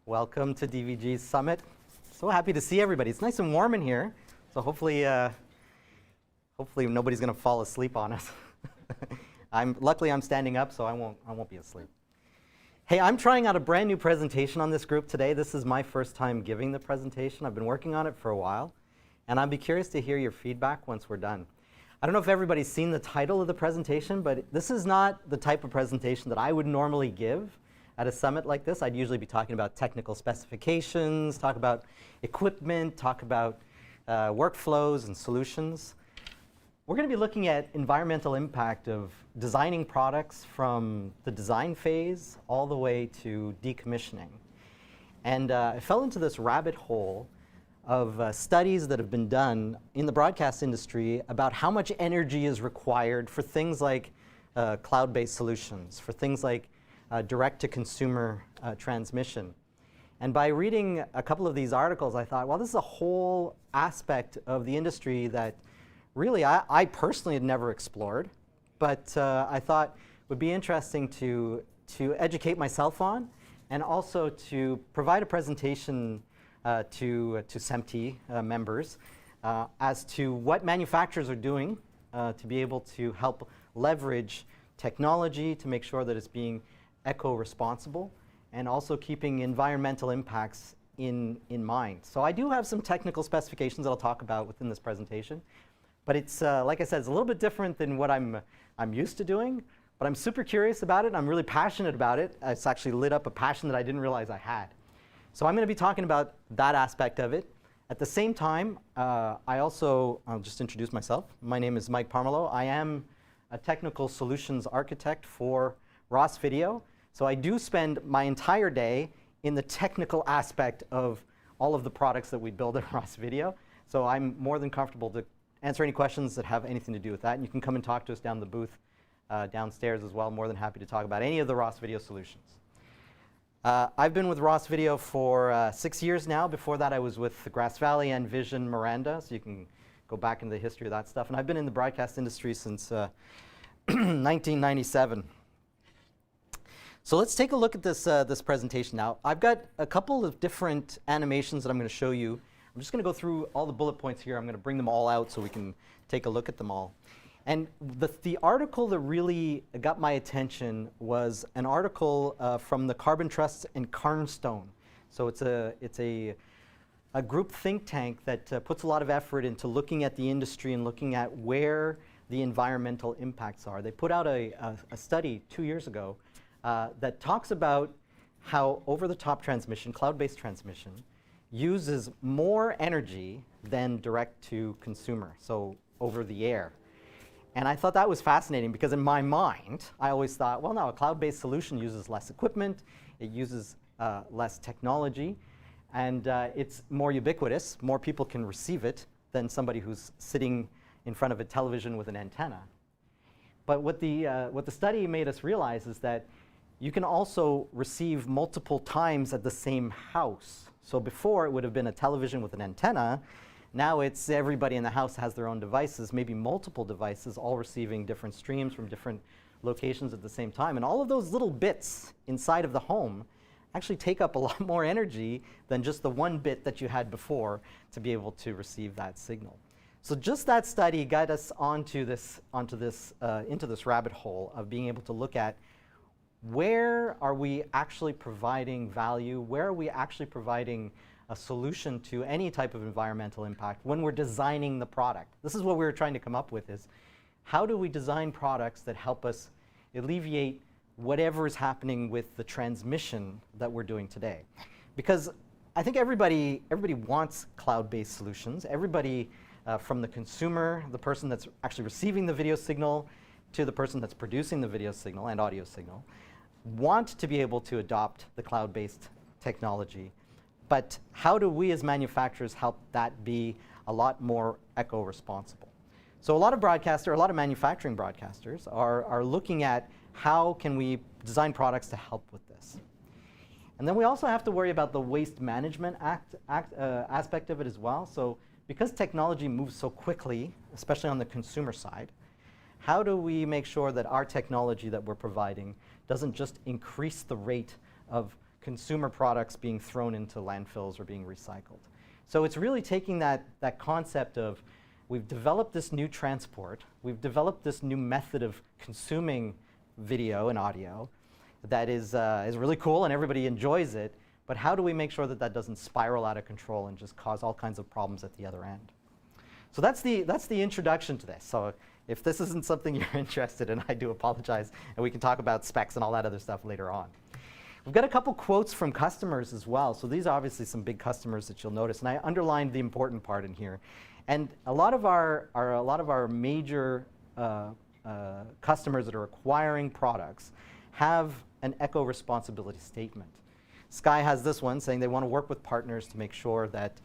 Welcome to DVG's Summit. So happy to see everybody. It's nice and warm in here, so hopefully nobody's going to fall asleep on us. Luckily I'm standing up, so I won't be asleep. Hey, I'm trying out a brand new presentation on this group today. This is my first time giving the presentation. I've been working on it for a while, and I'd be curious to hear your feedback once we're done. I don't know if everybody's seen the title of the presentation, but this is not the type of presentation that I would normally give at a summit like this. I'd usually be talking about technical specifications, talk about equipment, talk about workflows and solutions. We're going to be looking at environmental impact of designing products from the design phase all the way to decommissioning. And I fell into this rabbit hole of studies that have been done in the broadcast industry about how much energy is required for things like cloud-based solutions, for things like direct-to-consumer transmission. And by reading a couple of these articles, I thought, well, this is a whole aspect of the industry that really I personally had never explored, but I thought would be interesting to educate myself on, and also to provide a presentation to SEMTI members as to what manufacturers are doing to be able to help leverage technology to make sure that it's being eco-responsible and also keeping environmental impacts in mind. So I do have some technical specifications that I'll talk about within this presentation, but it's like I said, it's a little bit different than what I'm used to doing, but I'm super curious about it and I'm really passionate about it. It's actually lit up a passion that I didn't realize I had. So I'm going to be talking about that aspect of it. At the same time, I'll just introduce myself. My name is Mike Pomerleau. I am a technical solutions architect for Ross Video. So I do spend my entire day in the technical aspect of all of the products that we build at Ross Video. So I'm more than comfortable to answer any questions that have anything to do with that. And you can come and talk to us down the booth downstairs as well. More than happy to talk about any of the Ross Video solutions. I've been with Ross Video for 6 years now. Before that, I was with Grass Valley and Vision Miranda, so you can go back into the history of that stuff. And I've been in the broadcast industry since 1997. So let's take a look at this presentation now. I've got a couple of different animations that I'm going to show you. I'm just going to go through all the bullet points here. I'm going to bring them all out so we can take a look at them all. And the article that really got my attention was an article from the Carbon Trust and Carnstone. So it's a group think tank that puts a lot of effort into looking at the industry and looking at where the environmental impacts are. They put out a study 2 years ago that talks about how over-the-top transmission, cloud-based transmission, uses more energy than direct-to-consumer, so over the air. And I thought that was fascinating because in my mind, I always thought, well, no, a cloud-based solution uses less equipment, it uses less technology, and it's more ubiquitous. More people can receive it than somebody who's sitting in front of a television with an antenna. But what the study made us realize is that you can also receive multiple times at the same house. So before, it would have been a television with an antenna. Now it's everybody in the house has their own devices, maybe multiple devices, all receiving different streams from different locations at the same time. And all of those little bits inside of the home actually take up a lot more energy than just the one bit that you had before to be able to receive that signal. So just that study got us into this rabbit hole of being able to look at where are we actually providing value, where are we actually providing a solution to any type of environmental impact when we're designing the product. This is what we were trying to come up with, is how do we design products that help us alleviate whatever is happening with the transmission that we're doing today. Because I think everybody wants cloud-based solutions. Everybody from the consumer, the person that's actually receiving the video signal, to the person that's producing the video signal and audio signal, want to be able to adopt the cloud-based technology. But how do we as manufacturers help that be a lot more eco-responsible? So a lot of manufacturing broadcasters are looking at how can we design products to help with this. And then we also have to worry about the waste management aspect of it as well. So because technology moves so quickly, especially on the consumer side, how do we make sure that our technology that we're providing doesn't just increase the rate of consumer products being thrown into landfills or being recycled. So it's really taking that concept of, we've developed this new transport, we've developed this new method of consuming video and audio that is really cool and everybody enjoys it, but how do we make sure that that doesn't spiral out of control and just cause all kinds of problems at the other end? So that's the introduction to this. So if this isn't something you're interested in, I do apologize, and we can talk about specs and all that other stuff later on. We've got a couple quotes from customers as well. So these are obviously some big customers that you'll notice, and I underlined the important part in here. And a lot of our major customers that are acquiring products have an eco-responsibility statement. Sky has this one saying they want to work with partners to make sure that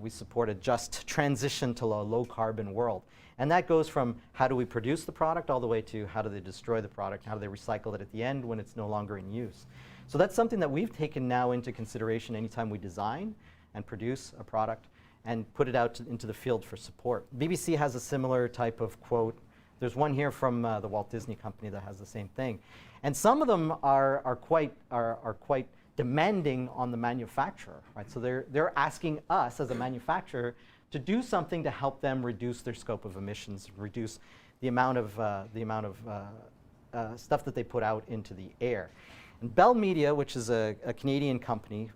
we support a just transition to a low-carbon world. And that goes from how do we produce the product all the way to how do they destroy the product, how do they recycle it at the end when it's no longer in use. So that's something that we've taken now into consideration anytime we design and produce a product and put it out into the field for support. BBC has a similar type of quote. There's one here from the Walt Disney Company that has the same thing. And some of them are quite demanding on the manufacturer, right? So they're asking us as a manufacturer to do something to help them reduce their scope of emissions, reduce the amount of stuff that they put out into the air. And Bell Media, which is a Canadian company,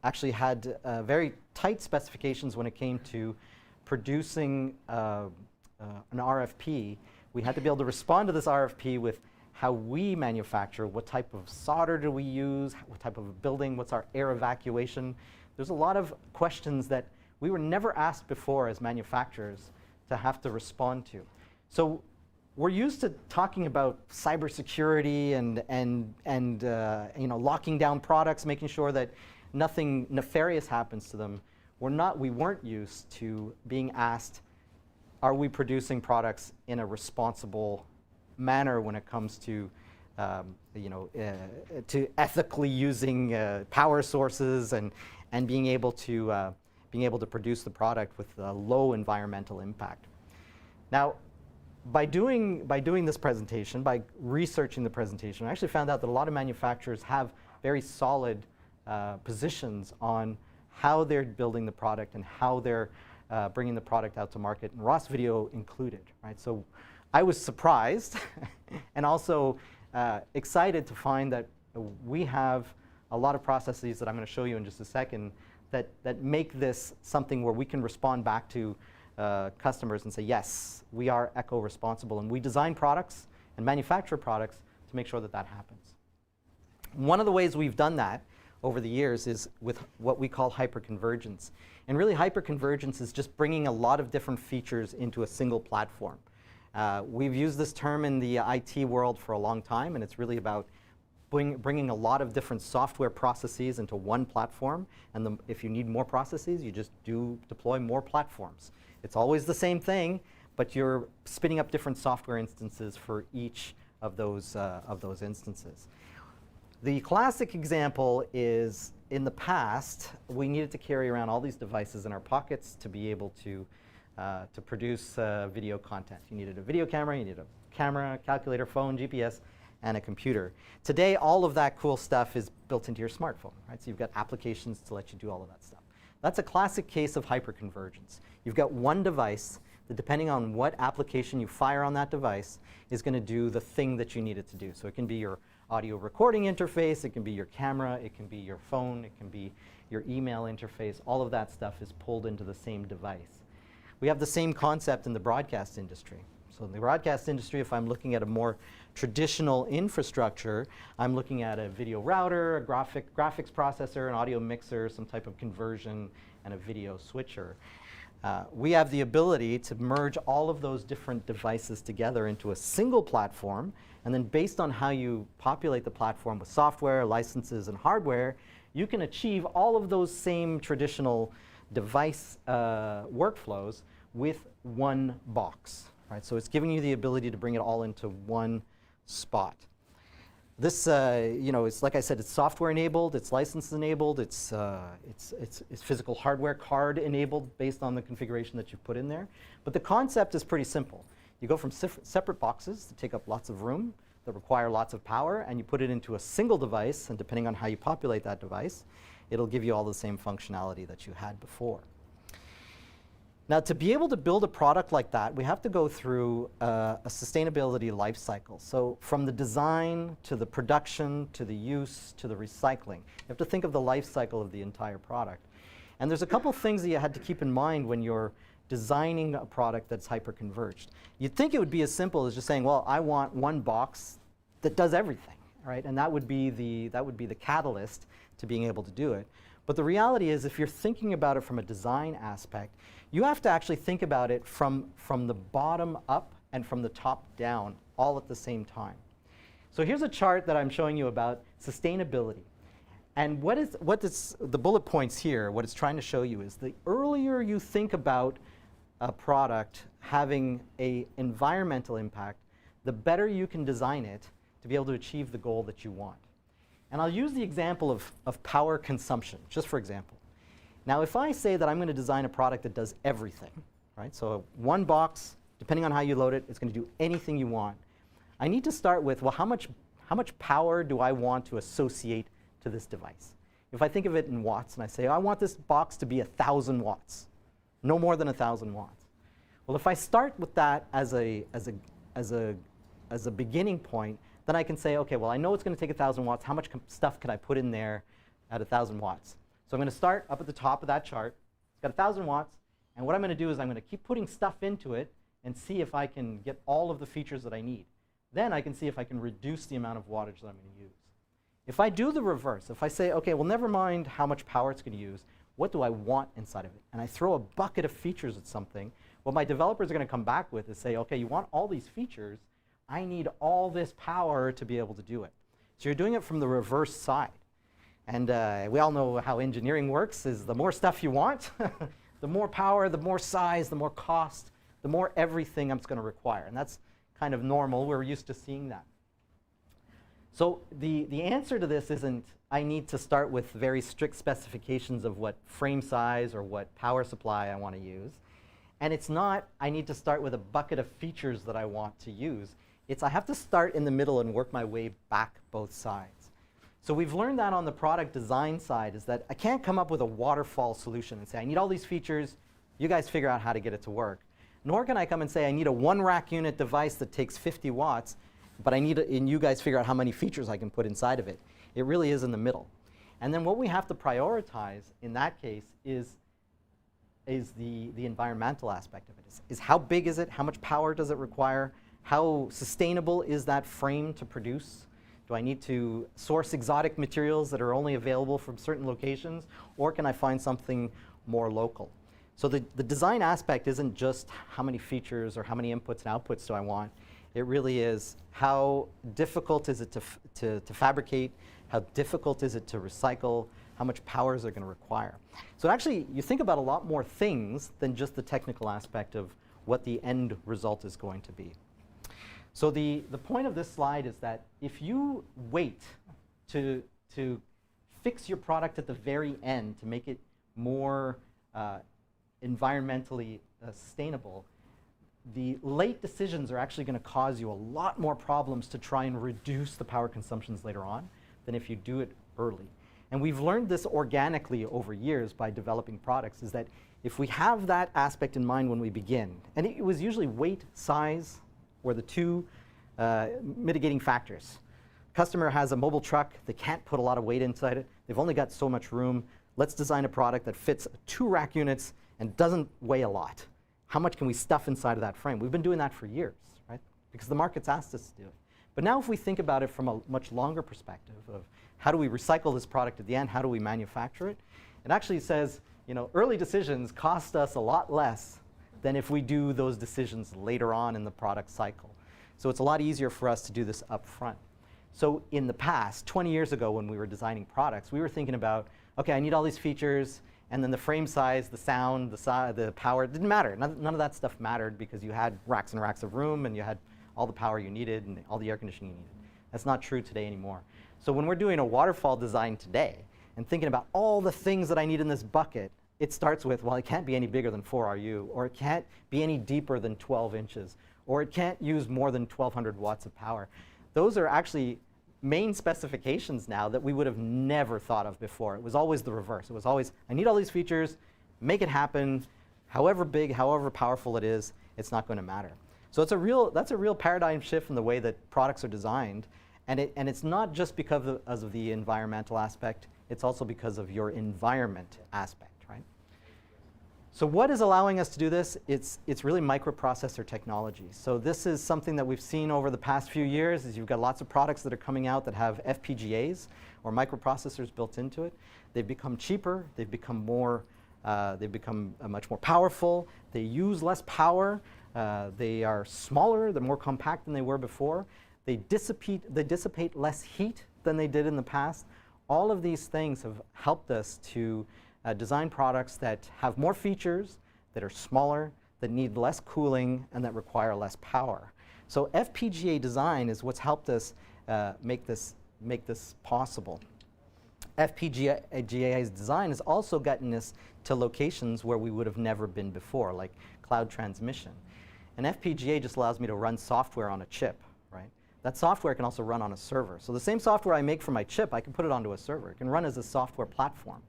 actually had very tight specifications when it came to producing an RFP. We had to be able to respond to this RFP with how we manufacture, what type of solder do we use, what type of a building, what's our air evacuation. There's a lot of questions that we were never asked before as manufacturers to have to respond to. So we're used to talking about cybersecurity and locking down products, making sure that nothing nefarious happens to them. We weren't used to being asked, are we producing products in a responsible manner when it comes to ethically using power sources and being able to produce the product with a low environmental impact. Now, by doing this presentation, by researching the presentation, I actually found out that a lot of manufacturers have very solid positions on how they're building the product and how they're bringing the product out to market, and Ross Video included, right? So I was surprised and also excited to find that we have a lot of processes that I'm going to show you in just a second that make this something where we can respond back to customers and say, yes, we are eco-responsible, and we design products and manufacture products to make sure that that happens. One of the ways we've done that over the years is with what we call hyperconvergence. And really, hyperconvergence is just bringing a lot of different features into a single platform. We've used this term in the IT world for a long time, and it's really about bringing a lot of different software processes into one platform. And if you need more processes, you just deploy more platforms. It's always the same thing, but you're spinning up different software instances for each of those instances. The classic example is, in the past, we needed to carry around all these devices in our pockets to be able to produce video content. You needed a video camera, you needed a camera, calculator, phone, GPS, and a computer. Today, all of that cool stuff is built into your smartphone, right? So you've got applications to let you do all of that stuff. That's a classic case of hyperconvergence. You've got one device that, depending on what application you fire on that device, is going to do the thing that you need it to do. So it can be your audio recording interface, it can be your camera, it can be your phone, it can be your email interface. All of that stuff is pulled into the same device. We have the same concept in the broadcast industry. So in the broadcast industry, if I'm looking at a more traditional infrastructure, I'm looking at a video router, a graphics processor, an audio mixer, some type of conversion, and a video switcher. We have the ability to merge all of those different devices together into a single platform, and then based on how you populate the platform with software, licenses, and hardware, you can achieve all of those same traditional device workflows with one box. Right? So it's giving you the ability to bring it all into one spot. This, it's like I said, it's software enabled, it's license enabled, it's physical hardware card enabled based on the configuration that you've put in there. But the concept is pretty simple. You go from separate boxes that take up lots of room that require lots of power, and you put it into a single device, and depending on how you populate that device, it'll give you all the same functionality that you had before. Now, to be able to build a product like that, we have to go through a sustainability life cycle. So from the design to the production to the use to the recycling, you have to think of the life cycle of the entire product. And there's a couple things that you had to keep in mind when you're designing a product that's hyperconverged. You'd think it would be as simple as just saying, well, I want one box that does everything, right? And that would be the catalyst to being able to do it. But the reality is, if you're thinking about it from a design aspect, you have to actually think about it from the bottom up and from the top down, all at the same time. So here's a chart that I'm showing you about sustainability. And what is the bullet points here, what it's trying to show you is the earlier you think about a product having an environmental impact, the better you can design it to be able to achieve the goal that you want. And I'll use the example of power consumption, just for example. Now, if I say that I'm going to design a product that does everything, right? So one box, depending on how you load it, it's going to do anything you want. I need to start with, well, how much power do I want to associate to this device? If I think of it in watts and I say, I want this box to be 1,000 watts, no more than 1,000 watts. Well, if I start with that as a beginning point, then I can say, okay, well, I know it's going to take 1,000 watts. How much stuff can I put in there at 1,000 watts? So I'm going to start up at the top of that chart. It's got 1,000 watts. And what I'm going to do is I'm going to keep putting stuff into it and see if I can get all of the features that I need. Then I can see if I can reduce the amount of wattage that I'm going to use. If I do the reverse, if I say, okay, well, never mind how much power it's going to use, what do I want inside of it? And I throw a bucket of features at something, what my developers are going to come back with is say, okay, you want all these features, I need all this power to be able to do it. So you're doing it from the reverse side. And we all know how engineering works, is the more stuff you want, the more power, the more size, the more cost, the more everything it's going to require. And that's kind of normal. We're used to seeing that. So the answer to this isn't, I need to start with very strict specifications of what frame size or what power supply I want to use. And it's not, I need to start with a bucket of features that I want to use. It's, I have to start in the middle and work my way back both sides. So we've learned that on the product design side, is that I can't come up with a waterfall solution and say, I need all these features, you guys figure out how to get it to work. Nor can I come and say, I need a one rack unit device that takes 50 watts, but I need and you guys figure out how many features I can put inside of it. It really is in the middle. And then what we have to prioritize in that case is the environmental aspect of it. Is how big is it? How much power does it require? How sustainable is that frame to produce? Do I need to source exotic materials that are only available from certain locations? Or can I find something more local? So the design aspect isn't just how many features or how many inputs and outputs do I want. It really is how difficult is it to fabricate, how difficult is it to recycle, how much power is it going to require. So actually, you think about a lot more things than just the technical aspect of what the end result is going to be. So the point of this slide is that if you wait to fix your product at the very end to make it more environmentally sustainable, the late decisions are actually going to cause you a lot more problems to try and reduce the power consumptions later on than if you do it early. And we've learned this organically over years by developing products, is that if we have that aspect in mind when we begin, and it was usually weight, size, were the two mitigating factors. Customer has a mobile truck, they can't put a lot of weight inside it, they've only got so much room, let's design a product that fits 2 rack units and doesn't weigh a lot. How much can we stuff inside of that frame? We've been doing that for years, right? Because the market's asked us to do it. But now if we think about it from a much longer perspective of how do we recycle this product at the end, how do we manufacture it, it actually says, you know, early decisions cost us a lot less than if we do those decisions later on in the product cycle. So it's a lot easier for us to do this up front. So in the past, 20 years ago when we were designing products, we were thinking about, okay, I need all these features, and then the frame size, the sound, the power, it didn't matter. None of that stuff mattered because you had racks and racks of room and you had all the power you needed and all the air conditioning you needed. That's not true today anymore. So when we're doing a waterfall design today and thinking about all the things that I need in this bucket, it starts with, well, it can't be any bigger than 4 RU, or it can't be any deeper than 12 inches, or it can't use more than 1,200 watts of power. those are actually main specifications now that we would have never thought of before. It was always the reverse. It was always, I need all these features, make it happen, however big, however powerful it is, it's not going to matter. So that's a real paradigm shift in the way that products are designed. And it's not just because of the environmental aspect, it's also because of your environment aspect, right? So what is allowing us to do this? It's really microprocessor technology. So this is something that we've seen over the past few years, is you've got lots of products that are coming out that have FPGAs or microprocessors built into it. They've become cheaper, they've become much more powerful, they use less power, they are smaller, they're more compact than they were before. They dissipate less heat than they did in the past. All of these things have helped us to design products that have more features, that are smaller, that need less cooling, and that require less power. So FPGA design is what's helped us make this possible. FPGA's design has also gotten us to locations where we would have never been before, like cloud transmission. An FPGA just allows me to run software on a chip, right? That software can also run on a server. So the same software I make for my chip, I can put it onto a server. It can run as a software platform.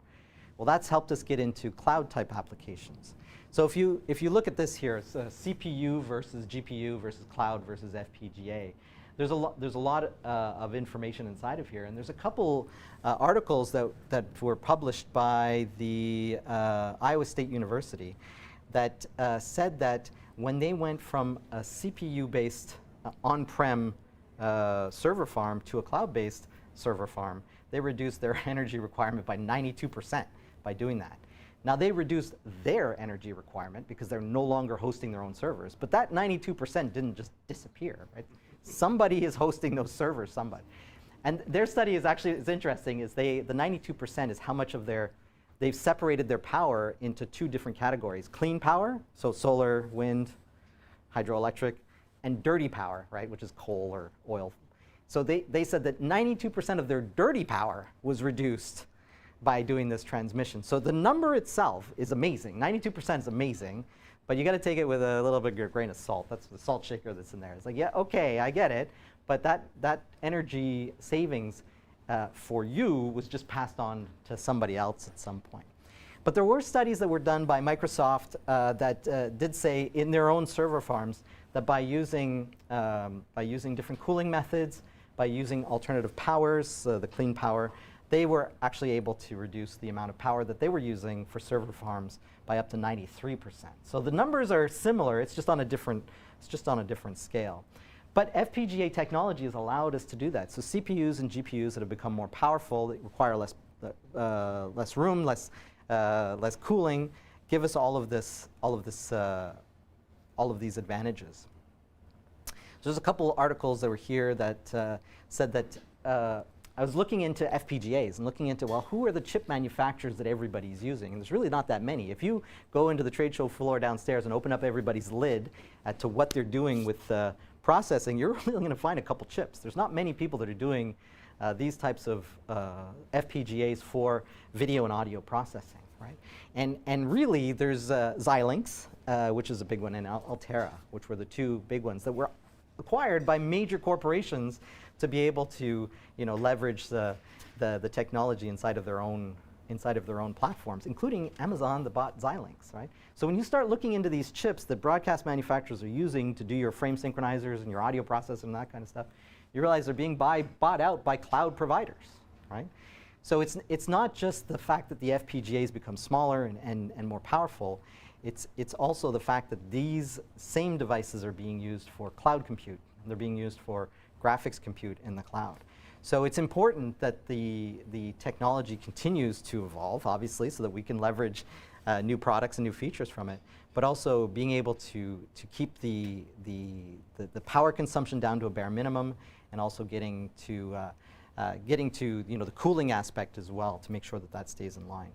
Well, that's helped us get into cloud-type applications. So if you look at this here, it's CPU versus GPU versus cloud versus FPGA. There's a lot of information inside of here, and there's a couple articles that were published by the Iowa State University that said that when they went from a CPU-based on-prem server farm to a cloud-based server farm, they reduced their energy requirement by 92% by doing that. Now, they reduced their energy requirement because they're no longer hosting their own servers, but that 92% didn't just disappear, right? Somebody is hosting those servers, somebody. And their study is actually, it's interesting, is the 92% is how much of they've separated their power into two different categories. Clean power, so solar, wind, hydroelectric, and dirty power, right, which is coal or oil. So they said that 92% of their dirty power was reduced by doing this transmission. So the number itself is amazing. 92% is amazing, but you got to take it with a little bit of a grain of salt. That's the salt shaker that's in there. It's like, yeah, okay, I get it, but that energy savings for you was just passed on to somebody else at some point. But there were studies that were done by Microsoft that did say in their own server farms that by using different cooling methods, by using alternative powers, the clean power, they were actually able to reduce the amount of power that they were using for server farms by up to 93%. So the numbers are similar, it's just on a different scale. But FPGA technology has allowed us to do that. So CPUs and GPUs that have become more powerful, that require less room, less cooling, give us all of these advantages. So there's a couple articles that were here that said that I was looking into FPGAs and looking into, well, who are the chip manufacturers that everybody's using? And there's really not that many. If you go into the trade show floor downstairs and open up everybody's lid to what they're doing with processing, you're really going to find a couple chips. There's not many people that are doing these types of FPGAs for video and audio processing, right? And really, there's Xilinx, which is a big one, and Altera, which were the two big ones that were acquired by major corporations to be able to, leverage the technology inside of their own platforms, including Amazon that bought Xilinx, right? So when you start looking into these chips that broadcast manufacturers are using to do your frame synchronizers and your audio processor and that kind of stuff, you realize they're being bought out by cloud providers, right? So it's not just the fact that the FPGAs become smaller and more powerful. It's also the fact that these same devices are being used for cloud compute. They're being used for graphics compute in the cloud. So it's important that the technology continues to evolve, obviously, so that we can leverage new products and new features from it, but also being able to keep the power consumption down to a bare minimum, and also getting to the cooling aspect as well to make sure that stays in line.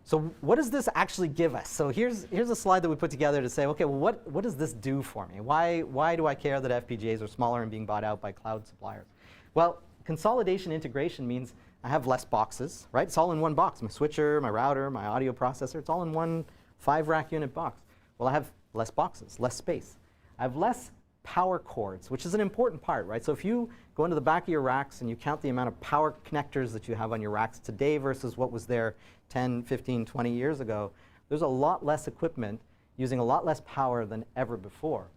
So what does this actually give us? So here's a slide that we put together to say, okay, well, what does this do for me? Why do I care that FPGAs are smaller and being bought out by cloud suppliers? Well, consolidation integration means I have less boxes, right? It's all in one box. My switcher, my router, my audio processor, it's all in one 5-rack unit box. Well, I have less boxes, less space. I have less power cords, which is an important part, right? So if you go into the back of your racks and you count the amount of power connectors that you have on your racks today versus what was there 10, 15, 20 years ago, there's a lot less equipment using a lot less power than ever before.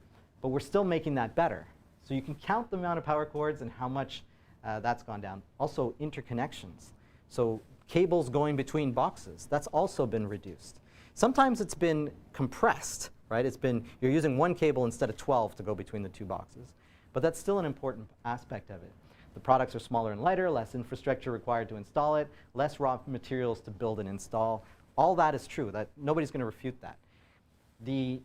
But we're still making that better. So you can count the amount of power cords and how much that's gone down. Also, interconnections. So cables going between boxes, that's also been reduced. Sometimes it's been compressed, right? It's been, you're using one cable instead of 12 to go between the two boxes. But that's still an important aspect of it. The products are smaller and lighter, less infrastructure required to install it, less raw materials to build and install. All that is true. Nobody's going to refute that. The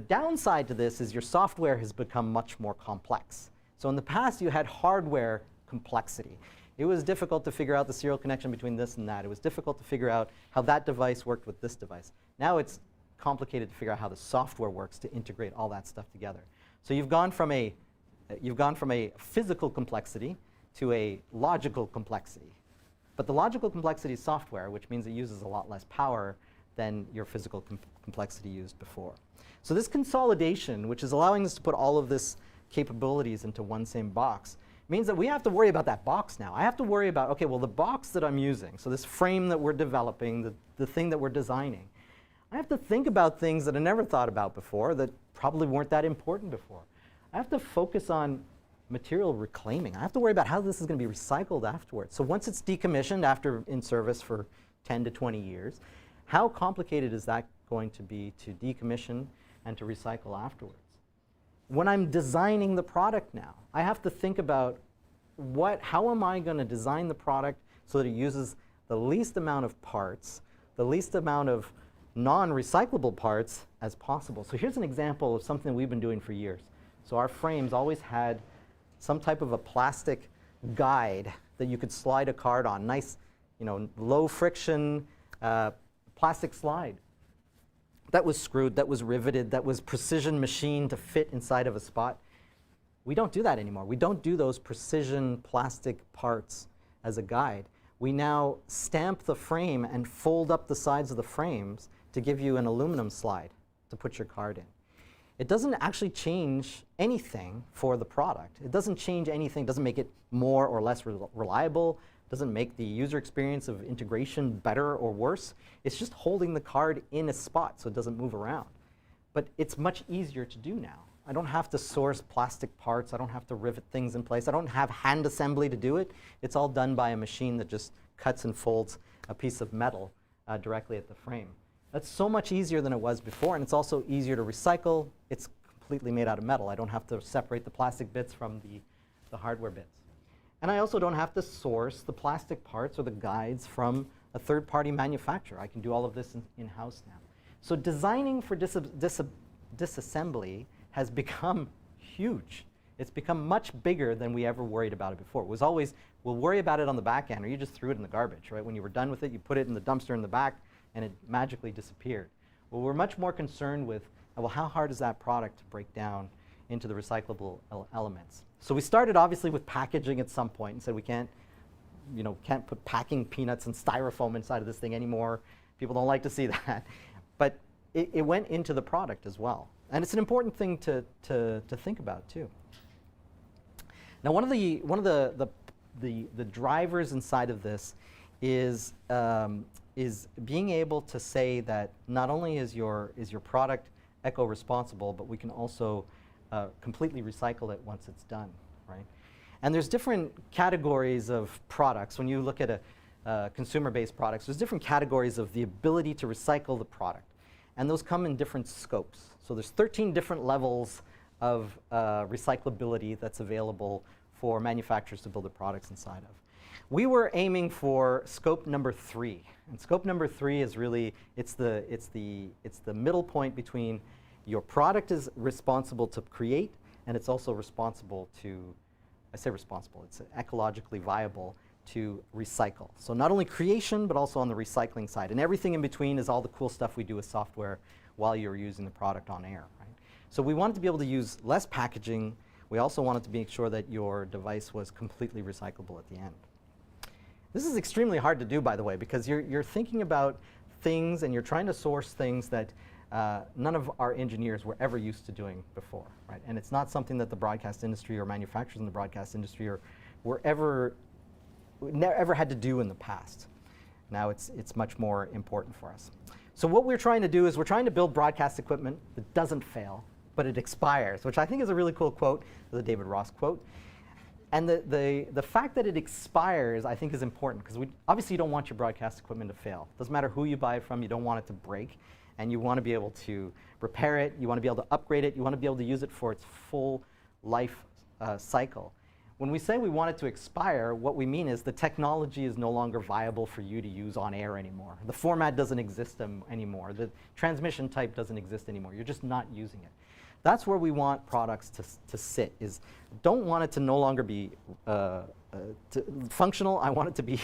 downside to this is your software has become much more complex. So in the past, you had hardware complexity. It was difficult to figure out the serial connection between this and that. It was difficult to figure out how that device worked with this device. Now it's complicated to figure out how the software works to integrate all that stuff together. So you've gone from a physical complexity to a logical complexity. But the logical complexity is software, which means it uses a lot less power than your physical complexity used before. So this consolidation, which is allowing us to put all of this capabilities into one same box, means that we have to worry about that box now. I have to worry about, okay, well, the box that I'm using, so this frame that we're developing, the thing that we're designing, I have to think about things that I never thought about before that probably weren't that important before. I have to focus on material reclaiming. I have to worry about how this is going to be recycled afterwards. So once it's decommissioned after in service for 10 to 20 years, how complicated is that going to be to decommission and to recycle afterwards? When I'm designing the product now, I have to think about how am I going to design the product so that it uses the least amount of parts, the least amount of non-recyclable parts as possible. So here's an example of something we've been doing for years. So our frames always had some type of a plastic guide that you could slide a card on. Nice, low friction plastic slide. That was screwed, that was riveted, that was precision machined to fit inside of a spot. We don't do that anymore. We don't do those precision plastic parts as a guide. We now stamp the frame and fold up the sides of the frames to give you an aluminum slide to put your card in. It doesn't actually change anything for the product. It doesn't change anything, doesn't make it more or less reliable, doesn't make the user experience of integration better or worse. It's just holding the card in a spot so it doesn't move around. But it's much easier to do now. I don't have to source plastic parts. I don't have to rivet things in place. I don't have hand assembly to do it. It's all done by a machine that just cuts and folds a piece of metal directly at the frame. That's so much easier than it was before, and it's also easier to recycle. It's completely made out of metal. I don't have to separate the plastic bits from the hardware bits. And I also don't have to source the plastic parts or the guides from a third-party manufacturer. I can do all of this in-house now. So designing for disassembly has become huge. It's become much bigger than we ever worried about it before. It was always, we'll worry about it on the back end, or you just threw it in the garbage, right? When you were done with it, you put it in the dumpster in the back, and it magically disappeared. Well, we're much more concerned with, well, how hard is that product to break down into the recyclable elements? So we started obviously with packaging at some point and said we can't put packing peanuts and styrofoam inside of this thing anymore. People don't like to see that. But it went into the product as well. And it's an important thing to think about too. Now one of the drivers inside of this is being able to say that not only is your product eco-responsible, but we can also completely recycle it once it's done, right? And there's different categories of products. When you look at consumer-based products, there's different categories of the ability to recycle the product. And those come in different scopes. So there's 13 different levels of recyclability that's available for manufacturers to build their products inside of. We were aiming for scope number 3. And scope number 3 is really, it's the middle point between your product is responsible to create, and it's also responsible to, I say responsible, it's ecologically viable to recycle. So not only creation, but also on the recycling side. And everything in between is all the cool stuff we do with software while you're using the product on air, right? So we wanted to be able to use less packaging. We also wanted to make sure that your device was completely recyclable at the end. This is extremely hard to do, by the way, because you're thinking about things and you're trying to source things that none of our engineers were ever used to doing before, right? And it's not something that the broadcast industry or manufacturers in the broadcast industry were ever had to do in the past. Now it's much more important for us. So what we're trying to do is we're trying to build broadcast equipment that doesn't fail, but it expires, which I think is a really cool quote, the David Ross quote. And the fact that it expires, I think, is important, because obviously you don't want your broadcast equipment to fail. Doesn't matter who you buy it from, you don't want it to break, and you want to be able to repair it, you want to be able to upgrade it, you want to be able to use it for its full life cycle. When we say we want it to expire, what we mean is the technology is no longer viable for you to use on air anymore. The format doesn't exist anymore. The transmission type doesn't exist anymore. You're just not using it. That's where we want products to sit, is don't want it to no longer be functional. I want it to be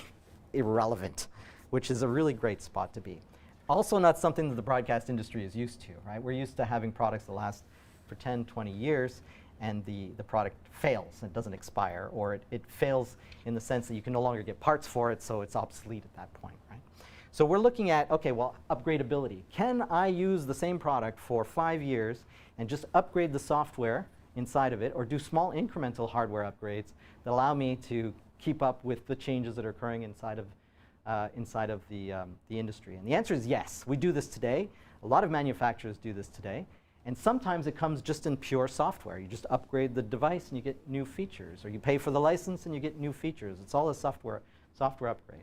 irrelevant, which is a really great spot to be. Also not something that the broadcast industry is used to, right? We're used to having products that last for 10, 20 years, and the product fails, and it doesn't expire, or it fails in the sense that you can no longer get parts for it, so it's obsolete at that point, right? So we're looking at, okay, well, upgradability. Can I use the same product for 5 years and just upgrade the software inside of it, or do small incremental hardware upgrades that allow me to keep up with the changes that are occurring inside of the industry? And the answer is yes. We do this today. A lot of manufacturers do this today. And sometimes it comes just in pure software. You just upgrade the device and you get new features, or you pay for the license and you get new features. It's all a software upgrade.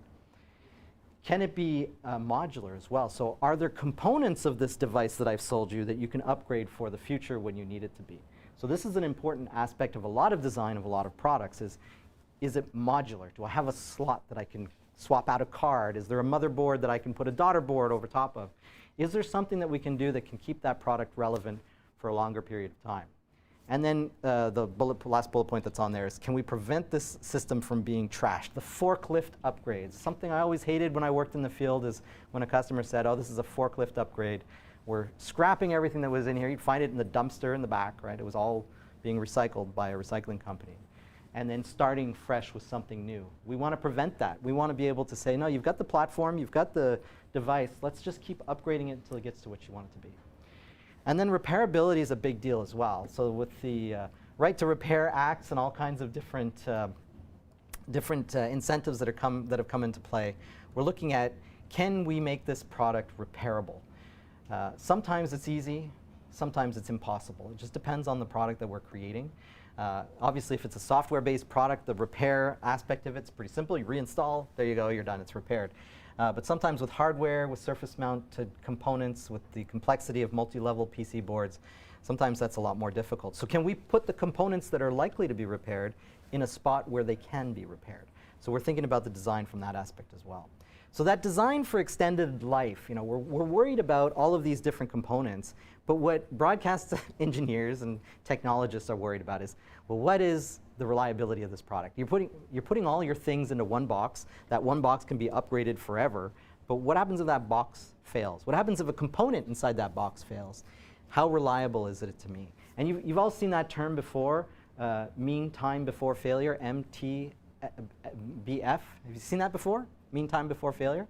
Can it be modular as well? So are there components of this device that I've sold you that you can upgrade for the future when you need it to be? So this is an important aspect of a lot of design of a lot of products, is it modular? Do I have a slot that I can swap out a card? Is there a motherboard that I can put a daughter board over top of? Is there something that we can do that can keep that product relevant for a longer period of time? And then the last bullet point that's on there is, can we prevent this system from being trashed? The forklift upgrades. Something I always hated when I worked in the field is when a customer said, oh, this is a forklift upgrade. We're scrapping everything that was in here. You'd find it in the dumpster in the back, right? It was all being recycled by a recycling company. And then starting fresh with something new. We want to prevent that. We want to be able to say, no, you've got the platform, you've got the device, let's just keep upgrading it until it gets to what you want it to be. And then repairability is a big deal as well. So with the Right to Repair Acts and all kinds of different incentives that have come into play, we're looking at, can we make this product repairable? Sometimes it's easy, sometimes it's impossible. It just depends on the product that we're creating. Obviously, if it's a software-based product, the repair aspect of it's pretty simple. You reinstall, there you go, you're done, it's repaired. But sometimes with hardware, with surface-mounted components, with the complexity of multi-level PC boards, sometimes that's a lot more difficult. So can we put the components that are likely to be repaired in a spot where they can be repaired? So we're thinking about the design from that aspect as well. So that design for extended life, you know, we're worried about all of these different components, but what broadcast engineers and technologists are worried about is, well, what is the reliability of this product? You're putting all your things into one box. That one box can be upgraded forever, but what happens if that box fails? What happens if a component inside that box fails? How reliable is it to me? And you've all seen that term before, mean time before failure, MTBF. Have you seen that before? Mean time before failure.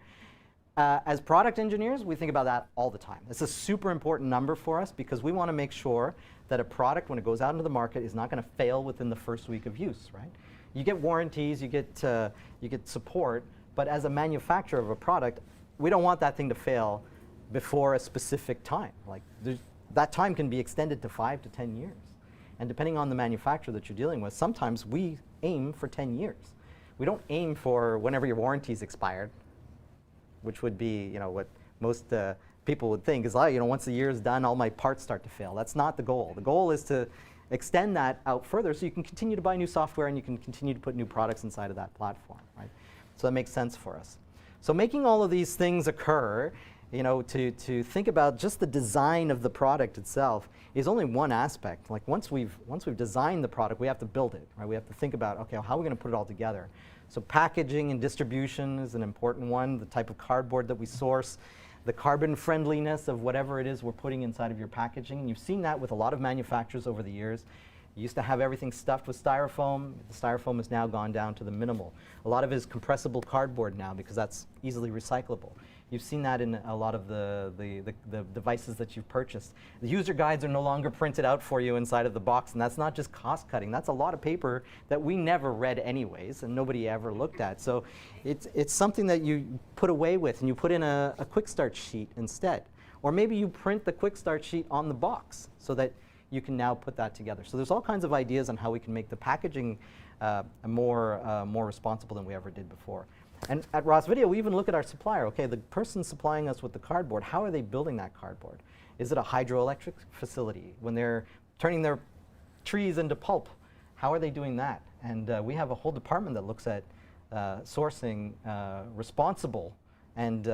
As product engineers, we think about that all the time. It's a super important number for us because we want to make sure that a product, when it goes out into the market, is not going to fail within the first week of use, right? You get warranties, you get support, but as a manufacturer of a product, we don't want that thing to fail before a specific time. Like that time can be extended to 5 to 10 years. And depending on the manufacturer that you're dealing with, sometimes we aim for 10 years. We don't aim for whenever your warranty's expired, which would be, you know, what most people would think is, oh, you know, once the year is done, all my parts start to fail. That's not the goal. The goal is to extend that out further so you can continue to buy new software and you can continue to put new products inside of that platform, right? So that makes sense for us. So making all of these things occur, you know, to think about just the design of the product itself is only one aspect. Like once we've designed the product, we have to build it, right? We have to think about, okay, how are we going to put it all together? So packaging and distribution is an important one, the type of cardboard that we source, the carbon friendliness of whatever it is we're putting inside of your packaging. And you've seen that with a lot of manufacturers over the years. You used to have everything stuffed with styrofoam. The styrofoam has now gone down to the minimal. A lot of it is compressible cardboard now because that's easily recyclable. You've seen that in a lot of the devices that you've purchased. The user guides are no longer printed out for you inside of the box, and that's not just cost cutting. That's a lot of paper that we never read anyways, and nobody ever looked at. So it's something that you put away with, and you put in a quick start sheet instead. Or maybe you print the quick start sheet on the box so that you can now put that together. So there's all kinds of ideas on how we can make the packaging more responsible than we ever did before. And at Ross Video, we even look at our supplier. Okay, the person supplying us with the cardboard, how are they building that cardboard? Is it a hydroelectric facility? When they're turning their trees into pulp, how are they doing that? And we have a whole department that looks at sourcing responsible and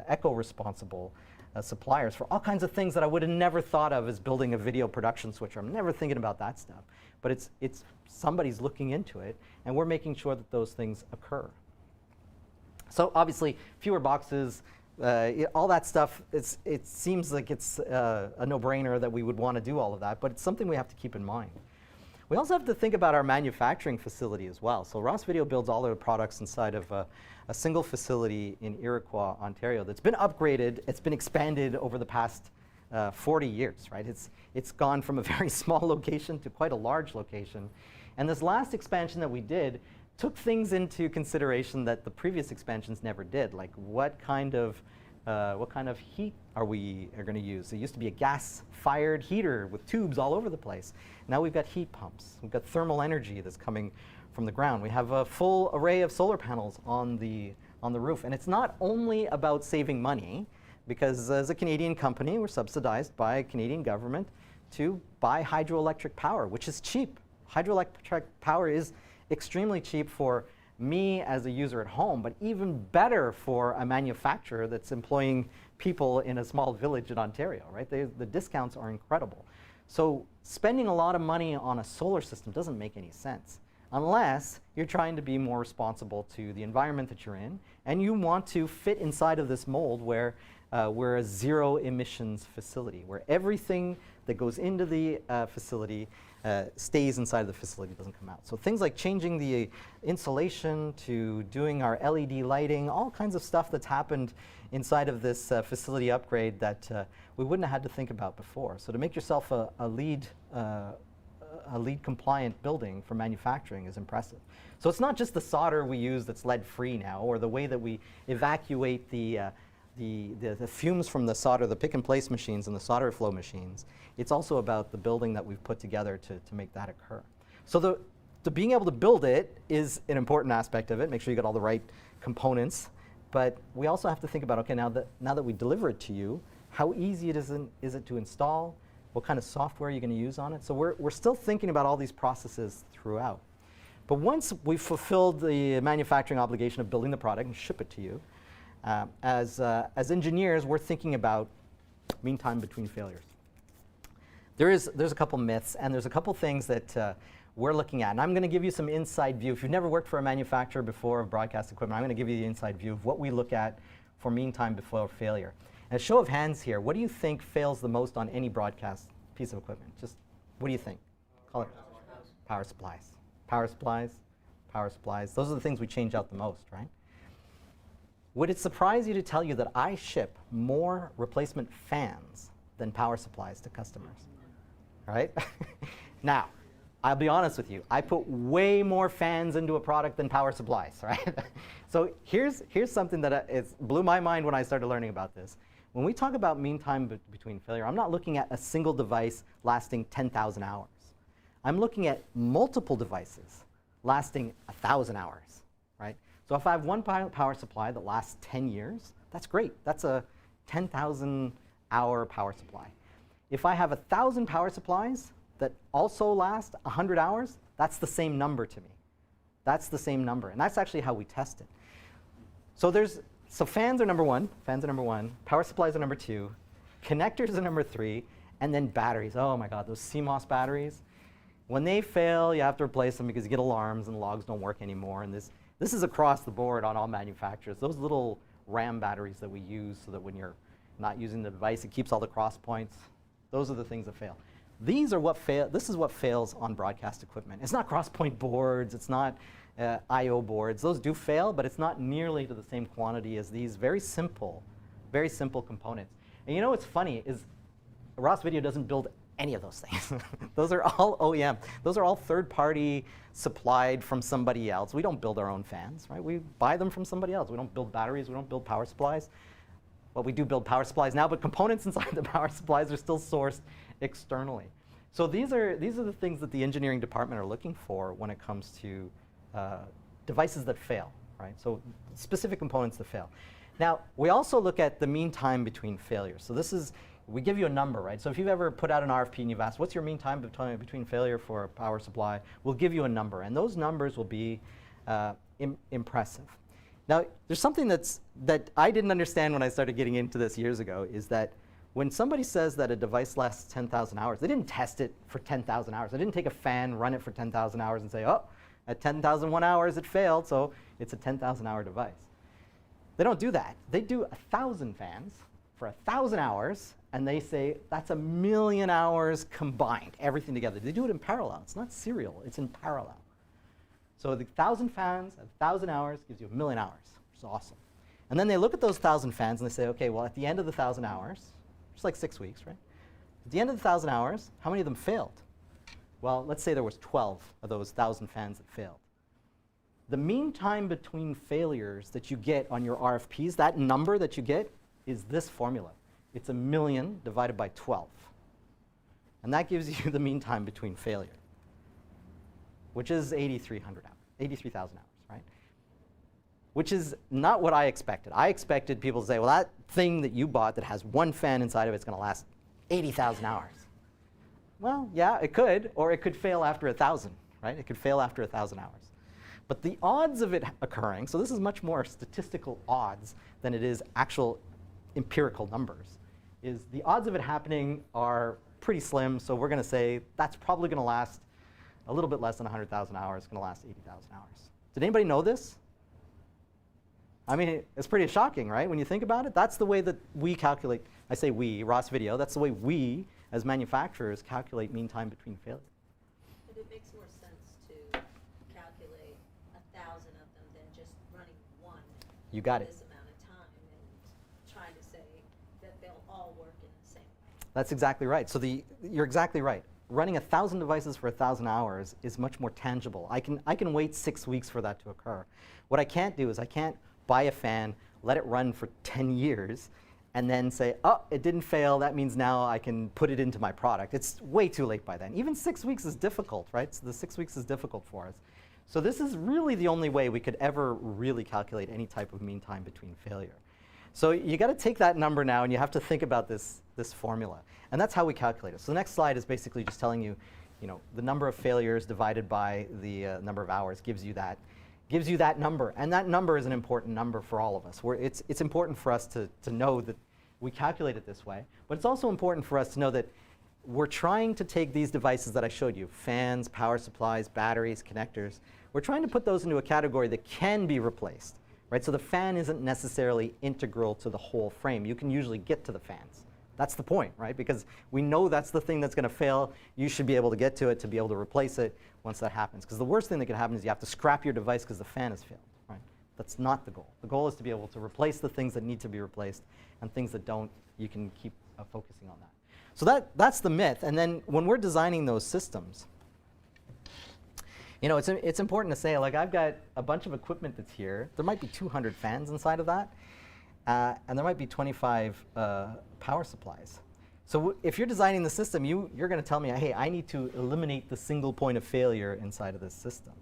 eco-responsible suppliers for all kinds of things that I would have never thought of as building a video production switcher. I'm never thinking about that stuff. But it's somebody's looking into it, and we're making sure that those things occur. So obviously, fewer boxes, all that stuff, it seems like it's a no-brainer that we would want to do all of that, but it's something we have to keep in mind. We also have to think about our manufacturing facility as well. So Ross Video builds all their products inside of a single facility in Iroquois, Ontario that's been upgraded. It's been expanded over the past 40 years, right? It's gone from a very small location to quite a large location. And this last expansion that we did took things into consideration that the previous expansions never did, like what kind of heat are going to use? It used to be a gas-fired heater with tubes all over the place. Now we've got heat pumps. We've got thermal energy that's coming from the ground. We have a full array of solar panels on the roof. And it's not only about saving money, because as a Canadian company, we're subsidized by a Canadian government to buy hydroelectric power, which is cheap. Hydroelectric power is extremely cheap for me as a user at home, but even better for a manufacturer that's employing people in a small village in Ontario, right? The discounts are incredible. So spending a lot of money on a solar system doesn't make any sense unless you're trying to be more responsible to the environment that you're in, and you want to fit inside of this mold where we're a zero emissions facility, where everything that goes into the facility stays inside of the facility, doesn't come out. So things like changing the insulation to doing our LED lighting, all kinds of stuff that's happened inside of this facility upgrade that we wouldn't have had to think about before. So to make yourself a LEED compliant building for manufacturing is impressive. So it's not just the solder we use that's lead free now, or the way that we evacuate the fumes from the solder, the pick and place machines and the solder flow machines. It's also about the building that we've put together to make that occur. So the being able to build it is an important aspect of it. Make sure you got all the right components. But we also have to think about, okay, now that we deliver it to you, how easy is it to install? What kind of software are you going to use on it? So we're still thinking about all these processes throughout. But once we've fulfilled the manufacturing obligation of building the product and ship it to you, as engineers, we're thinking about mean time between failures. There's a couple myths, and there's a couple things that we're looking at. And I'm going to give you some inside view. If you've never worked for a manufacturer before of broadcast equipment, I'm going to give you the inside view of what we look at for mean time before failure. And a show of hands here, what do you think fails the most on any broadcast piece of equipment? Just what do you think? Call it power supplies. Power supplies, power supplies. Those are the things we change out the most, right? Would it surprise you to tell you that I ship more replacement fans than power supplies to customers? Right? Now, I'll be honest with you. I put way more fans into a product than power supplies, right? So here's something that blew my mind when I started learning about this. When we talk about mean time between failure, I'm not looking at a single device lasting 10,000 hours. I'm looking at multiple devices lasting 1,000 hours, right? So if I have one power supply that lasts 10 years, that's great. That's a 10,000-hour power supply. If I have 1,000 power supplies that also last 100 hours, that's the same number to me. That's the same number, and that's actually how we test it. So fans are number one. Fans are number one. Power supplies are number two. Connectors are number three, and then batteries. Oh my God, those CMOS batteries. When they fail, you have to replace them because you get alarms and logs don't work anymore. And this is across the board on all manufacturers. Those little RAM batteries that we use so that when you're not using the device, it keeps all the cross points. Those are the things that fail. These are what fail. This is what fails on broadcast equipment. It's not cross-point boards. It's not I/O boards. Those do fail, but it's not nearly to the same quantity as these very simple components. And you know what's funny is Ross Video doesn't build any of those things. Those are all OEM. Those are all third-party supplied from somebody else. We don't build our own fans, right? We buy them from somebody else. We don't build batteries. We don't build power supplies. Well, we do build power supplies now, but components inside the power supplies are still sourced externally. So these are the things that the engineering department are looking for when it comes to devices that fail, right? So specific components that fail. Now, we also look at the mean time between failures. So this is, we give you a number, right? So if you've ever put out an RFP and you've asked, what's your mean time between failure for a power supply? We'll give you a number, and those numbers will be impressive. Now, there's something that I didn't understand when I started getting into this years ago, is that when somebody says that a device lasts 10,000 hours, they didn't test it for 10,000 hours. They didn't take a fan, run it for 10,000 hours, and say, oh, at 10,001 hours it failed, so it's a 10,000-hour device. They don't do that. They do 1,000 fans for 1,000 hours, and they say that's 1,000,000 hours combined, everything together. They do it in parallel. It's not serial. It's in parallel. So the 1,000 fans at 1,000 hours gives you 1,000,000 hours, which is awesome. And then they look at those 1,000 fans and they say, okay, well, at the end of the 1,000 hours, it's like 6 weeks, right? At the end of the 1,000 hours, how many of them failed? Well, let's say there was 12 of those 1,000 fans that failed. The mean time between failures that you get on your RFPs, that number that you get, is this formula. It's 1,000,000 divided by 12. And that gives you the mean time between failure, which is 83,000 hours, right? Which is not what I expected. I expected people to say, well, that thing that you bought that has one fan inside of it is going to last 80,000 hours. Well, yeah, it could, or it could fail after 1,000, right? It could fail after 1,000 hours. But the odds of it occurring, so this is much more statistical odds than it is actual empirical numbers, is the odds of it happening are pretty slim, so we're going to say that's probably going to last a little bit less than 100,000 hours. It's going to last 80,000 hours. Did anybody know this? I mean, it's pretty shocking, right? When you think about it, that's the way that we calculate. I say we, Ross Video, that's the way we, as manufacturers, calculate mean time between failure. But it makes more sense to calculate 1,000 of them than just running one. You got it. This amount of time and trying to say that they'll all work in the same way. That's exactly right. So you're exactly right. Running 1,000 devices for 1,000 hours is much more tangible. I can wait 6 weeks for that to occur. What I can't do is I can't buy a fan, let it run for 10 years, and then say, oh, it didn't fail. That means now I can put it into my product. It's way too late by then. Even 6 weeks is difficult, right? So the 6 weeks is difficult for us. So this is really the only way we could ever really calculate any type of mean time between failure. So you got to take that number now, and you have to think about this formula. And that's how we calculate it. So the next slide is basically just telling you, the number of failures divided by the number of hours gives you that number. And that number is an important number for all of us. It's important for us to know that we calculate it this way. But it's also important for us to know that we're trying to take these devices that I showed you, fans, power supplies, batteries, connectors, we're trying to put those into a category that can be replaced. Right? So the fan isn't necessarily integral to the whole frame. You can usually get to the fans. That's the point, right? Because we know that's the thing that's going to fail. You should be able to get to it to be able to replace it once that happens. Because the worst thing that can happen is you have to scrap your device because the fan has failed. Right? That's not the goal. The goal is to be able to replace the things that need to be replaced, and things that don't, you can keep focusing on that. So that's the myth. And then when we're designing those systems, it's important to say, like, I've got a bunch of equipment that's here. There might be 200 fans inside of that, and there might be 25 power supplies. So if you're designing the system, you're going to tell me, hey, I need to eliminate the single point of failure inside of this system,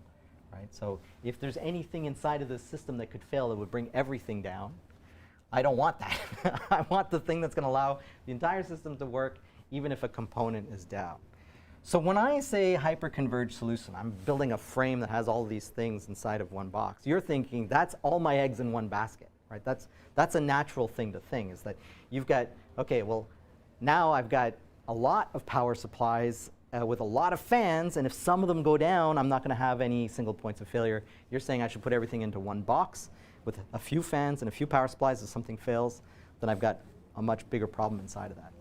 right? So if there's anything inside of this system that could fail that would bring everything down, I don't want that. I want the thing that's going to allow the entire system to work, even if a component is down. So when I say hyperconverged solution, I'm building a frame that has all these things inside of one box. You're thinking that's all my eggs in one basket, right? That's a natural thing to think, is that you've got, okay, well, now I've got a lot of power supplies with a lot of fans, and if some of them go down, I'm not going to have any single points of failure. You're saying I should put everything into one box with a few fans and a few power supplies. If something fails, then I've got a much bigger problem inside of that.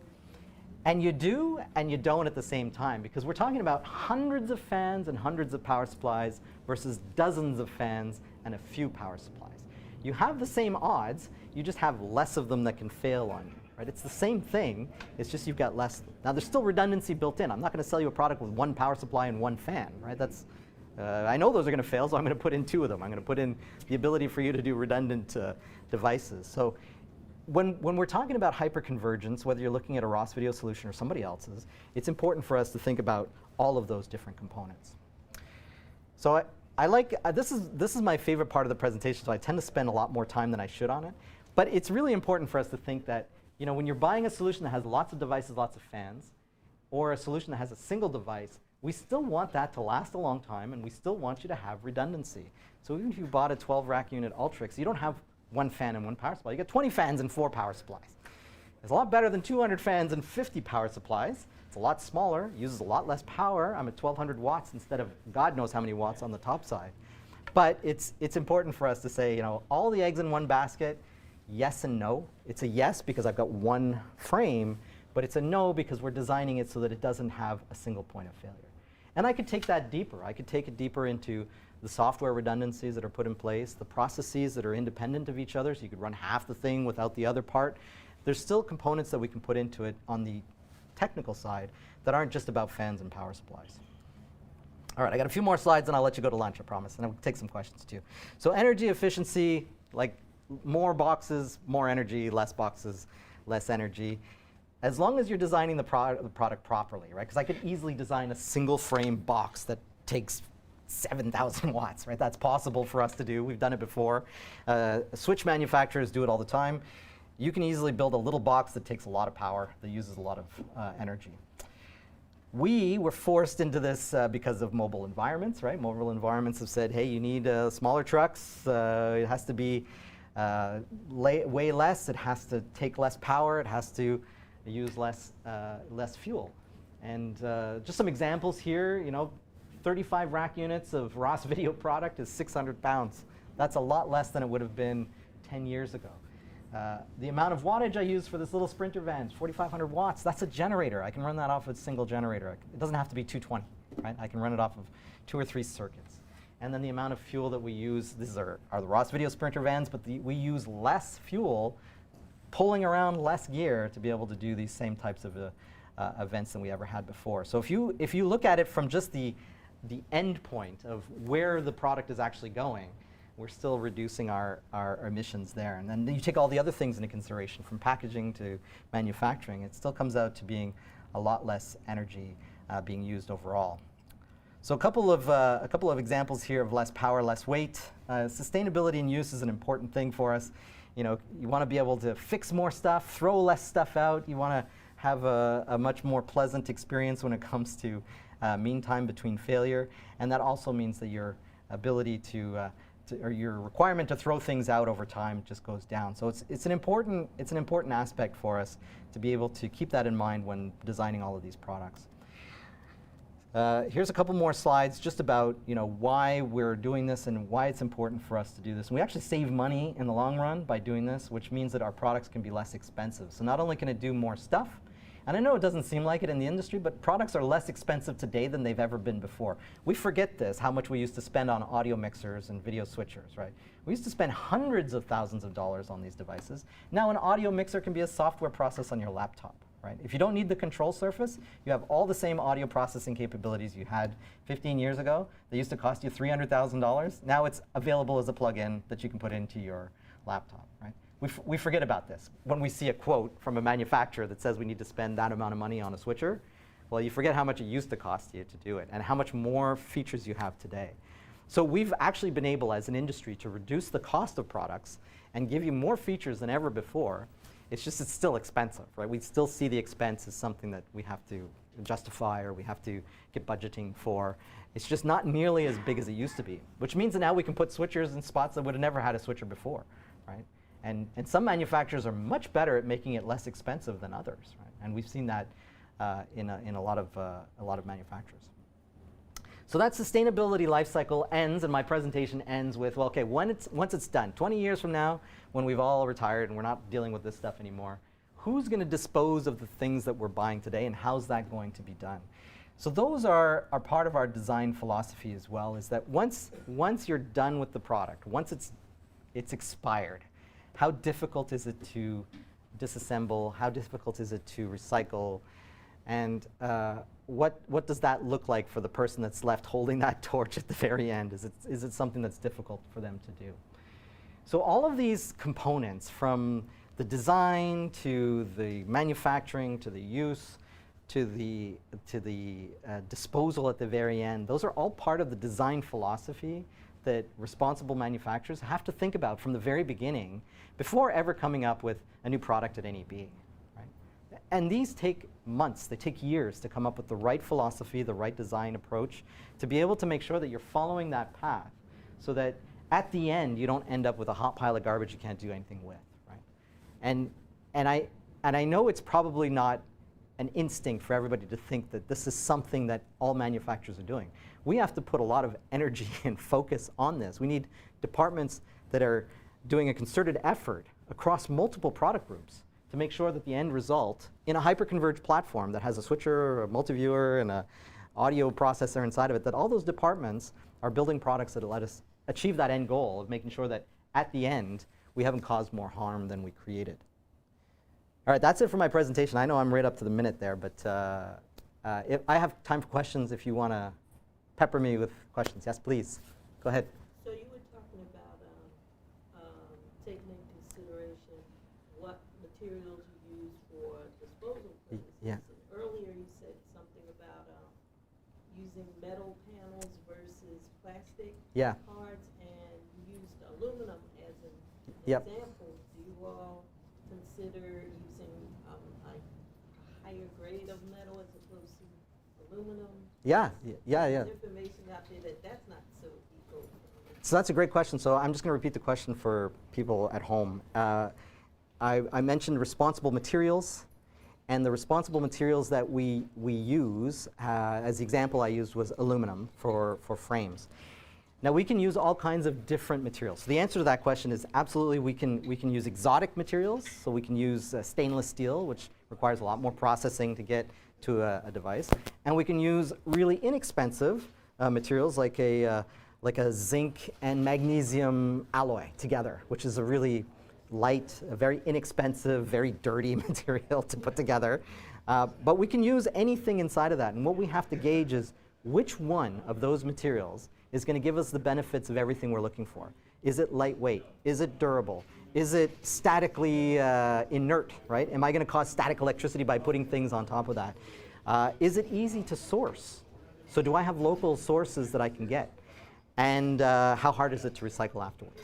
And you do and you don't at the same time, because we're talking about hundreds of fans and hundreds of power supplies versus dozens of fans and a few power supplies. You have the same odds, you just have less of them that can fail on you. Right? It's the same thing, it's just you've got less. Now there's still redundancy built in. I'm not going to sell you a product with one power supply and one fan. Right? That's, I know those are going to fail, so I'm going to put in 2 of them. I'm going to put in the ability for you to do redundant devices. So when we're talking about hyperconvergence, whether you're looking at a ROS video solution or somebody else's, it's important for us to think about all of those different components. So I like, this is my favorite part of the presentation, so I tend to spend a lot more time than I should on it. But it's really important for us to think that, you know, when you're buying a solution that has lots of devices, lots of fans, or a solution that has a single device, we still want that to last a long time, and we still want you to have redundancy. So even if you bought a 12-rack unit Ultrix, you don't have 1 fan and 1 power supply. You get 20 fans and 4 power supplies. It's a lot better than 200 fans and 50 power supplies. It's a lot smaller, uses a lot less power. I'm at 1,200 watts instead of God knows how many watts on the top side. But it's important for us to say, you know, all the eggs in one basket, yes and no. It's a yes because I've got 1 frame, but it's a no because we're designing it so that it doesn't have a single point of failure. And I could take that deeper. I could take it deeper into the software redundancies that are put in place, the processes that are independent of each other, so you could run half the thing without the other part. There's still components that we can put into it on the technical side that aren't just about fans and power supplies. All right, I got a few more slides and I'll let you go to lunch, I promise, and I'll take some questions too. So energy efficiency, like more boxes, more energy, less boxes, less energy. As long as you're designing the product properly, right? Because I could easily design a single frame box that takes 7,000 watts, right? That's possible for us to do. We've done it before. Switch manufacturers do it all the time. You can easily build a little box that takes a lot of power, that uses a lot of energy. We were forced into this because of mobile environments, right? Mobile environments have said, hey, you need smaller trucks. It has to be way less. It has to take less power. It has to use less fuel. And just some examples here, you know, 35 rack units of ROS video product is 600 pounds. That's a lot less than it would have been 10 years ago. The amount of wattage I use for this little Sprinter van, 4,500 watts, that's a generator. I can run that off of a single generator. It doesn't have to be 220, right? I can run it off of 2 or 3 circuits. And then the amount of fuel that we use, these are the ROS video Sprinter vans, but we use less fuel, pulling around less gear to be able to do these same types of events than we ever had before. So if you look at it from just the end point of where the product is actually going, we're still reducing our emissions there. And then you take all the other things into consideration, from packaging to manufacturing, it still comes out to being a lot less energy being used overall. So a couple of examples here of less power, less weight. Sustainability in use is an important thing for us. You know, you want to be able to fix more stuff, throw less stuff out. You want to have a much more pleasant experience when it comes to mean time between failure, and that also means that your ability or your requirement to throw things out over time just goes down. So it's an important aspect for us to be able to keep that in mind when designing all of these products. Here's a couple more slides just about, you know, why we're doing this and why it's important for us to do this. And we actually save money in the long run by doing this, which means that our products can be less expensive. So not only can it do more stuff, and I know it doesn't seem like it in the industry, but products are less expensive today than they've ever been before. We forget this, how much we used to spend on audio mixers and video switchers, right? We used to spend hundreds of thousands of dollars on these devices. Now an audio mixer can be a software process on your laptop, right? If you don't need the control surface, you have all the same audio processing capabilities you had 15 years ago. They used to cost you $300,000. Now it's available as a plug-in that you can put into your laptop, right? We forget about this. When we see a quote from a manufacturer that says we need to spend that amount of money on a switcher, well, you forget how much it used to cost you to do it and how much more features you have today. So we've actually been able, as an industry, to reduce the cost of products and give you more features than ever before. It's just it's still expensive, right? We still see the expense as something that we have to justify or we have to get budgeting for. It's just not nearly as big as it used to be, which means that now we can put switchers in spots that would have never had a switcher before, right? And some manufacturers are much better at making it less expensive than others, right? And we've seen that in a lot of manufacturers. So that sustainability life cycle ends, and my presentation ends with, well, okay, once it's done, 20 years from now, when we've all retired and we're not dealing with this stuff anymore, who's going to dispose of the things that we're buying today, and how's that going to be done? So those are part of our design philosophy as well, is that once you're done with the product, once it's expired, how difficult is it to disassemble? How difficult is it to recycle? And what does that look like for the person that's left holding that torch at the very end? Is it something that's difficult for them to do? So all of these components, from the design to the manufacturing to the use to the disposal at the very end, those are all part of the design philosophy that responsible manufacturers have to think about from the very beginning before ever coming up with a new product at NEB. Right? And these take months, they take years to come up with the right philosophy, the right design approach, to be able to make sure that you're following that path so that at the end you don't end up with a hot pile of garbage you can't do anything with. Right? And I know it's probably not an instinct for everybody to think that this is something that all manufacturers are doing. We have to put a lot of energy and focus on this. We need departments that are doing a concerted effort across multiple product groups to make sure that the end result in a hyperconverged platform that has a switcher, a multi-viewer, and an audio processor inside of it, that all those departments are building products that let us achieve that end goal of making sure that at the end we haven't caused more harm than we created. All right, that's it for my presentation. I know I'm right up to the minute there, but if I have time for questions if you want to pepper me with questions. Yes, please. Go ahead. So you were talking about taking into consideration what materials you use for disposal purposes. Yeah. And earlier you said something about using metal panels versus plastic cards, and you used aluminum as an example. Do you all consider using like a higher grade of metal as opposed to aluminum? Yeah. There's information out there that's not so eco. So that's a great question. So I'm just going to repeat the question for people at home. I mentioned responsible materials, and the responsible materials that we use, as the example I used was aluminum for frames. Now we can use all kinds of different materials. So the answer to that question is absolutely we can use exotic materials. So we can use stainless steel, which requires a lot more processing to get to a device, and we can use really inexpensive materials like a zinc and magnesium alloy together, which is a really light, a very inexpensive, very dirty material to put together. But we can use anything inside of that, and what we have to gauge is which one of those materials is going to give us the benefits of everything we're looking for. Is it lightweight? Is it durable? Is it statically inert, right? Am I going to cause static electricity by putting things on top of that? Is it easy to source? So do I have local sources that I can get? And how hard is it to recycle afterwards?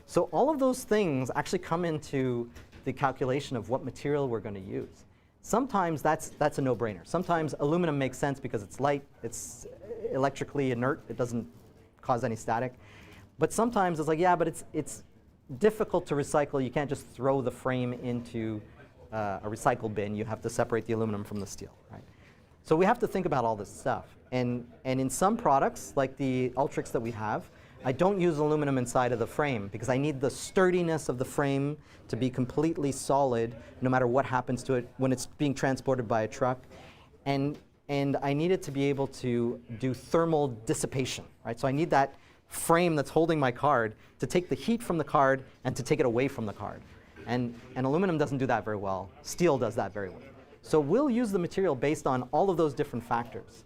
So all of those things actually come into the calculation of what material we're going to use. Sometimes that's a no-brainer. Sometimes aluminum makes sense because it's light, it's electrically inert, it doesn't cause any static. But sometimes it's like, yeah, but it's difficult to recycle. You can't just throw the frame into a recycle bin. You have to separate the aluminum from the steel, right? So we have to think about all this stuff. And in some products, like the Ultrix that we have, I don't use aluminum inside of the frame because I need the sturdiness of the frame to be completely solid no matter what happens to it when it's being transported by a truck. And I need it to be able to do thermal dissipation, right? So I need that frame that's holding my card to take the heat from the card and to take it away from the card. And aluminum doesn't do that very well. Steel does that very well. So we'll use the material based on all of those different factors.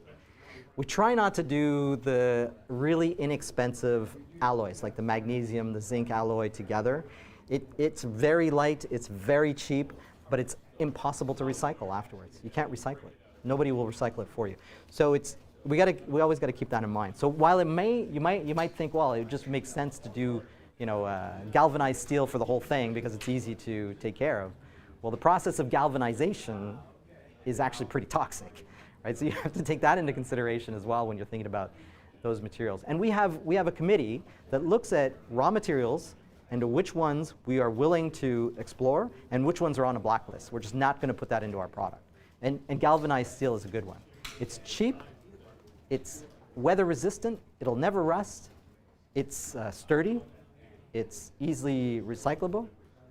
We try not to do the really inexpensive alloys like the magnesium, the zinc alloy together. It's very light, it's very cheap, but it's impossible to recycle afterwards. You can't recycle it. Nobody will recycle it for you. So we always got to keep that in mind. So while you might think, well, it just makes sense to do galvanized steel for the whole thing because it's easy to take care of. Well, the process of galvanization is actually pretty toxic, right? So you have to take that into consideration as well when you're thinking about those materials. And we have a committee that looks at raw materials and to which ones we are willing to explore and which ones are on a blacklist. We're just not going to put that into our product. And galvanized steel is a good one. It's cheap, it's weather resistant, it'll never rust, it's sturdy, it's easily recyclable,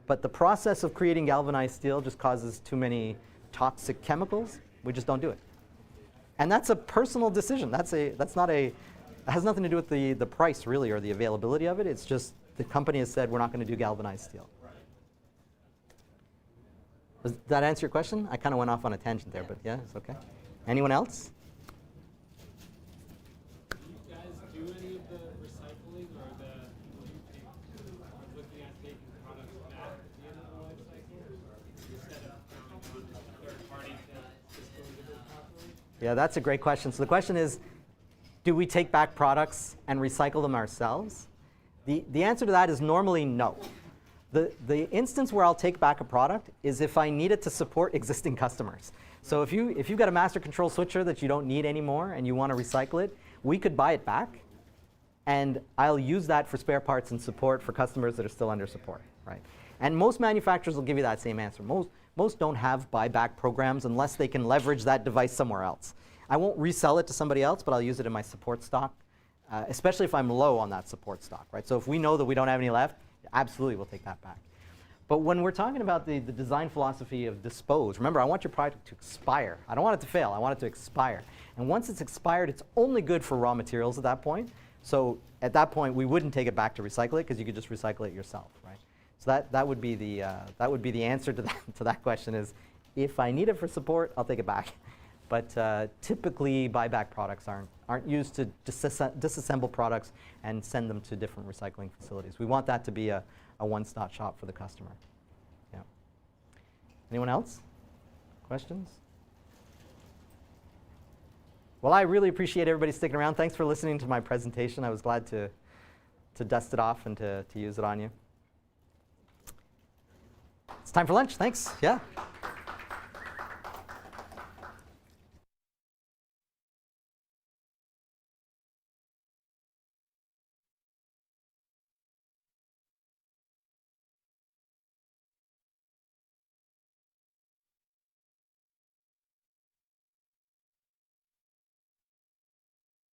but the process of creating galvanized steel just causes too many toxic chemicals. We just don't do it. And that's a personal decision. It has nothing to do with the price really or the availability of it. It's just the company has said we're not going to do galvanized steel. Does that answer your question? I kind of went off on a tangent there, but yeah, it's okay. Anyone else? Do you guys do any of the recycling or looking at taking products back at the end of the life cycle instead of counting on a third party to dispose of it properly? Yeah, that's a great question. So the question is, do we take back products and recycle them ourselves? The answer to that is normally no. The instance where I'll take back a product is if I need it to support existing customers. So if you've got a master control switcher that you don't need anymore and you want to recycle it, we could buy it back, and I'll use that for spare parts and support for customers that are still under support, right? And most manufacturers will give you that same answer. Most don't have buyback programs unless they can leverage that device somewhere else. I won't resell it to somebody else, but I'll use it in my support stock, especially if I'm low on that support stock, right? So if we know that we don't have any left, absolutely we'll take that back. But when we're talking about the design philosophy of dispose, remember, I want your product to expire. I don't want it to fail. I want it to expire. And once it's expired, it's only good for raw materials at that point. So at that point, we wouldn't take it back to recycle it because you could just recycle it yourself, right? So that would be the answer to that question is, if I need it for support, I'll take it back. But typically, buyback products aren't used to disassemble products and send them to different recycling facilities. We want that to be a one-stop shop for the customer. Yeah. Anyone else? Questions? Well, I really appreciate everybody sticking around. Thanks for listening to my presentation. I was glad to dust it off and to use it on you. It's time for lunch. Thanks. Yeah.